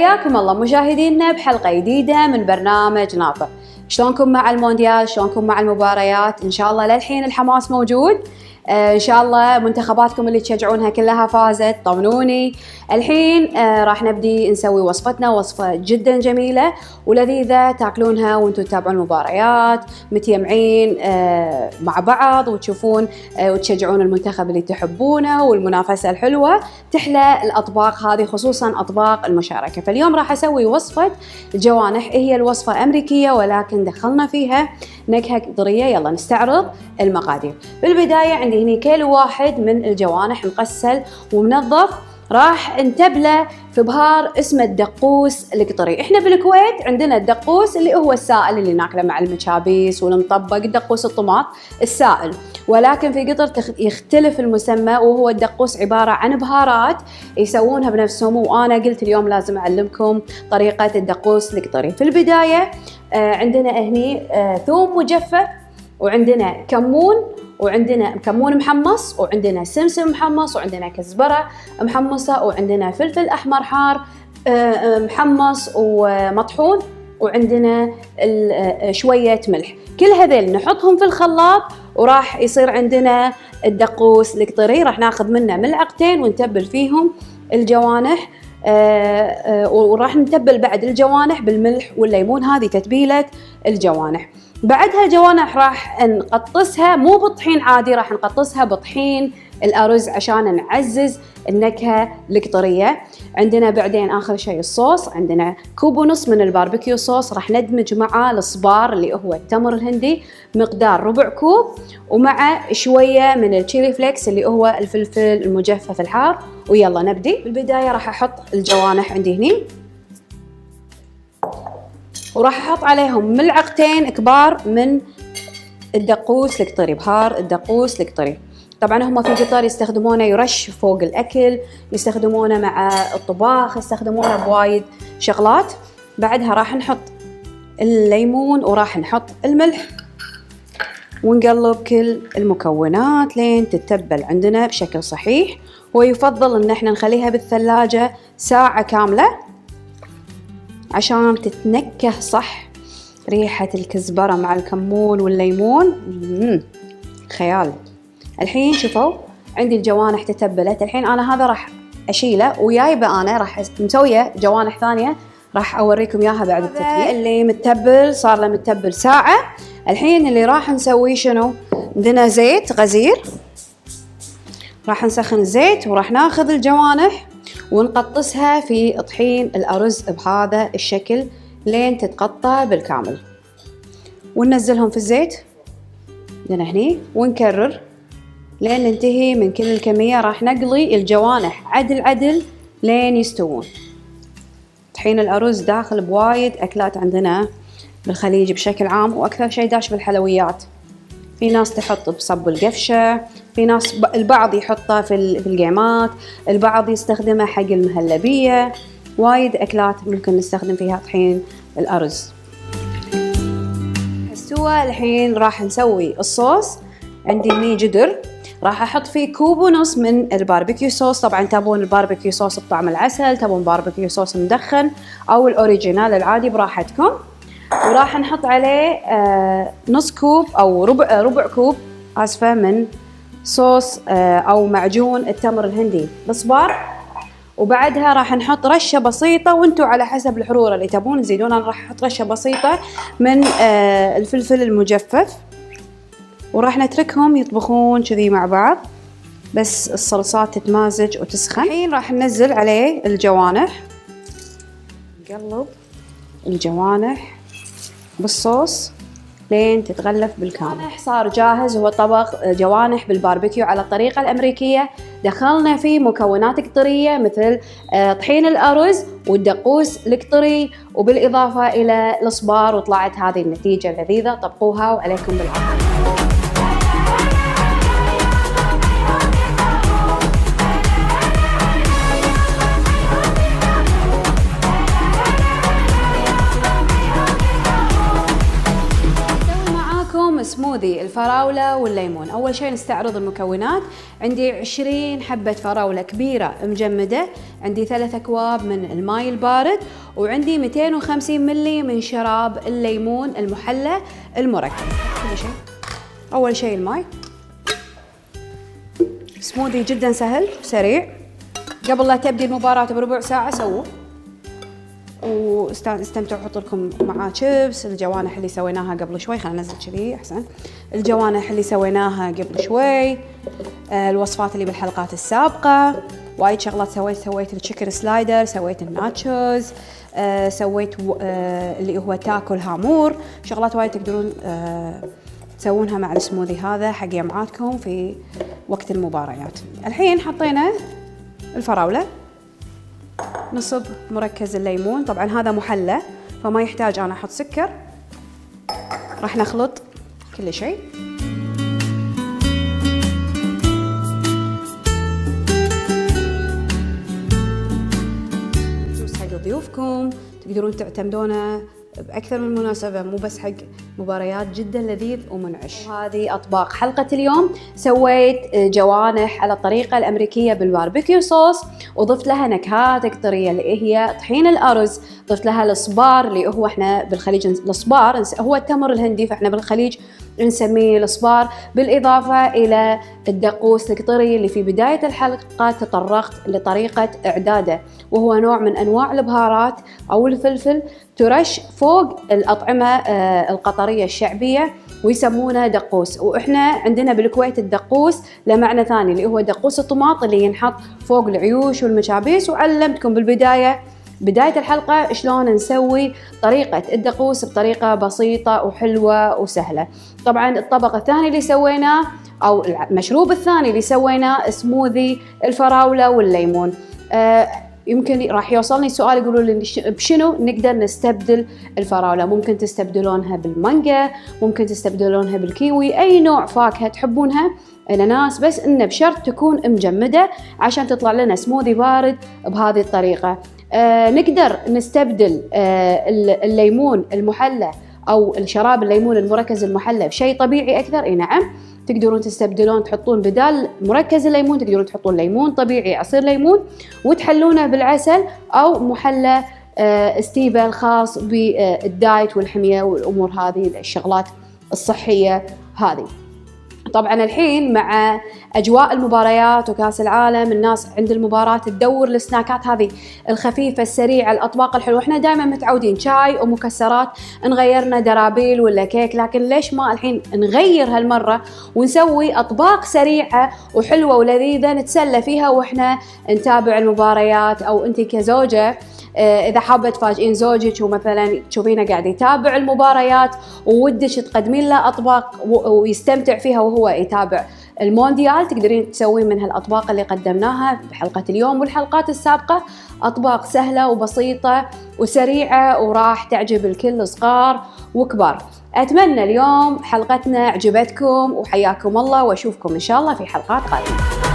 حياكم الله مشاهدينا بحلقة جديدة من برنامج ناطق. شلونكم مع المونديال؟ شلونكم مع المباريات؟ إن شاء الله للحين الحماس موجود. إن شاء الله منتخباتكم اللي تشجعونها كلها فازت. طمنوني. الحين راح نبدي نسوي وصفتنا، وصفة جدا جميلة ولذيذة تاكلونها وانتم تتابعون المباريات متجمعين مع بعض وتشوفون وتشجعون المنتخب اللي تحبونه والمنافسة الحلوة. تحلى الأطباق هذه خصوصا أطباق المشاركة. فاليوم راح أسوي وصفة جوانح. هي الوصفة أمريكية ولكن دخلنا فيها نكهة قطرية. يلا نستعرض المقادير. بالبداية عندي هنا كيلو واحد من الجوانح مغسل ومنظف، راح نتبله في بهار اسمه الدقوس القطري. احنا بالكويت عندنا الدقوس اللي هو السائل اللي ناكله مع المشابيس والمطبق، الدقوس الطماط السائل، ولكن في قطر يختلف المسمى وهو الدقوس عبارة عن بهارات يسوونها بنفسهم، وانا قلت اليوم لازم اعلمكم طريقة الدقوس القطري. في البداية عندنا هني ثوم مجفف، وعندنا كمون، وعندنا كمون محمص، وعندنا سمسم محمص، وعندنا كزبرة محمصة، وعندنا فلفل أحمر حار محمص ومطحون، وعندنا شوية ملح. كل هذيل نحطهم في الخلاط وراح يصير عندنا الدقوس القطري. راح ناخذ منه ملعقتين ونتبل فيهم الجوانح، وراح نتبل بعد الجوانح بالملح والليمون. هذه تتبيلة الجوانح. بعدها الجوانح راح نقطسها مو بطحين عادي، راح نقطسها بطحين الأرز عشان نعزز النكهة القطرية. عندنا بعدين آخر شيء الصوص. عندنا كوب ونص من الباربيكيو صوص، راح ندمج معاه الصبار اللي هو التمر الهندي مقدار ربع كوب، ومع شوية من التشيلي فليكس اللي هو الفلفل المجفف الحار. ويلا نبدي. بالبداية راح أحط الجوانح عندي هني، وراح أحط عليهم ملعقتين كبار من الدقوس القطري، بهار الدقوس القطري. طبعا هم في قطر يستخدمونه يرش فوق الأكل، يستخدمونه مع الطباخ، يستخدمونه بوايد شغلات. بعدها راح نحط الليمون وراح نحط الملح ونقلب كل المكونات لين تتبل عندنا بشكل صحيح. ويفضل ان احنا نخليها بالثلاجة ساعة كاملة عشان تتنكه صح. ريحة الكزبرة مع الكمون والليمون خيال. الحين شوفوا عندي الجوانح تتبلت. الحين انا هذا راح اشيله وجايبه، انا راح مسويه جوانح ثانية راح اوريكم اياها بعد التتبيل. اللي متبل صار له متبل ساعة. الحين اللي راح نسويه شنو؟ عندنا زيت غزير، راح نسخن الزيت وراح ناخذ الجوانح ونقطسها في طحين الأرز بهذا الشكل لين تتقطع بالكامل، وننزلهم في الزيت عندنا هني ونكرر لين ننتهي من كل الكمية. راح نقلي الجوانح عدل عدل لين يستوون. طحين الأرز داخل بوايد أكلات عندنا بالخليج بشكل عام، وأكثر شيء داش بالحلويات. في ناس تحط بصب القفشة، في ناس البعض يحطه في القيمات، البعض يستخدمه حق المهلبية. وايد أكلات ممكن نستخدم فيها طحين الأرز. استوى. الحين راح نسوي الصوص. عندي هني جدر راح أحط فيه كوب ونص من الباربيكيو صوص. طبعا تبون الباربيكيو صوص بطعم العسل، تبون باربيكيو صوص مدخن أو الأوريجينال العادي براحتكم. وراح نحط عليه نص كوب أو ربع كوب آسفة من صوص أو معجون التمر الهندي بالصبار. وبعدها راح نحط رشة بسيطة، وانتوا على حسب الحرورة اللي تبون تزيدون. أنا راح أحط رشة بسيطة من الفلفل المجفف، وراح نتركهم يطبخون كذي مع بعض بس الصلصات تتمازج وتسخن. الحين راح ننزل عليه الجوانح، نقلب الجوانح بالصوص لين تتغلف بالكامل. صار جاهز. هو طبق جوانح بالباربيكيو على الطريقة الأمريكية. دخلنا فيه مكونات قطرية مثل طحين الأرز والدقوس القطري، وبالإضافة إلى الصبار، وطلعت هذه النتيجة اللذيذة. طبقوها وعليكم بالعافية. سموذي الفراولة والليمون. أول شيء نستعرض المكونات. عندي 20 حبة فراولة كبيرة مجمدة، عندي 3 أكواب من الماء البارد، وعندي 250 ملي من شراب الليمون المحلى المركز. كل شيء أول شيء الماء. سموذي جدا سهل وسريع، قبل لا تبدي المباراة بربع ساعة سووه، واستمتعوا. احط لكم معاه شيبس، الجوانح اللي سويناها قبل شوي، خلينا ننزل كذي احسن. الجوانح اللي سويناها قبل شوي، الوصفات اللي بالحلقات السابقة، وايد شغلات سويت التشيكن سلايدر، سويت الناتشوز، سويت اللي هو تاكو الهامور، شغلات وايد تقدرون تسوونها مع السموذي هذا حق يمعاتكم في وقت المباريات. الحين حطينا الفراولة، نصب مركز الليمون، طبعا هذا محلى فما يحتاج انا احط سكر. راح نخلط كل شيء. جوز حق ضيوفكم، تقدرون تعتمدونه بأكثر من مناسبة، مو بس حق مباريات، جدا لذيذ ومنعش. هذه أطباق حلقة اليوم. سويت جوانح على الطريقة الأمريكية بالباربيكيو صوص، وضفت لها نكهات قطرية اللي هي طحين الأرز، ضفت لها الصبار اللي هو احنا بالخليج الصبار هو التمر الهندي، فاحنا بالخليج نسميه الصبار، بالإضافة إلى الدقوس القطري اللي في بداية الحلقة تطرقت لطريقة إعداده، وهو نوع من أنواع البهارات أو الفلفل ترش فوق الأطعمة القطرية الشعبية، ويسمونه دقوس. وإحنا عندنا بالكويت الدقوس له معنى ثاني اللي هو دقوس الطماط اللي ينحط فوق العيوش والمشابيس. وعلمتكم بداية الحلقة شلون نسوي طريقة الدقوس بطريقة بسيطة وحلوة وسهلة. طبعا الطبق الثاني اللي سويناه أو المشروب الثاني اللي سويناه سموذي الفراولة والليمون. يمكن راح يوصلني سؤال يقولوا لي بشنو نقدر نستبدل الفراولة؟ ممكن تستبدلونها بالمانجا، ممكن تستبدلونها بالكيوي، أي نوع فاكهة تحبونها. الأناناس، بس إنه بشرط تكون مجمدة عشان تطلع لنا سموذي بارد بهذه الطريقة. نقدر نستبدل الليمون المحلى أو الشراب الليمون المركز المحلى بشيء طبيعي أكثر. إي نعم، تقدرون تستبدلون، تحطون بدال مركز الليمون تقدرون تحطون ليمون طبيعي، عصير ليمون، وتحلونه بالعسل أو محلى ستيفا الخاص بالدايت والحمية والأمور هذه الشغلات الصحية هذه. طبعا الحين مع أجواء المباريات وكاس العالم، الناس عند المباراة تدور السناكات هذه الخفيفة السريعة، الأطباق الحلوة. احنا دائما متعودين شاي ومكسرات، نغيرنا درابيل ولا كيك، لكن ليش ما الحين نغير هالمرة ونسوي أطباق سريعة وحلوة ولذيذة نتسلى فيها وإحنا نتابع المباريات. أو أنت كزوجة إذا حابة تفاجئين زوجك ومثلا تشوفينه قاعد يتابع المباريات وودك تقدمين له أطباق ويستمتع فيها وهو يتابع المونديال، تقدرين تسوين من هالأطباق اللي قدمناها بحلقة اليوم والحلقات السابقة. أطباق سهلة وبسيطة وسريعة وراح تعجب الكل، صغار وكبار. أتمنى اليوم حلقتنا عجبتكم، وحياكم الله، وأشوفكم إن شاء الله في حلقات قادمة.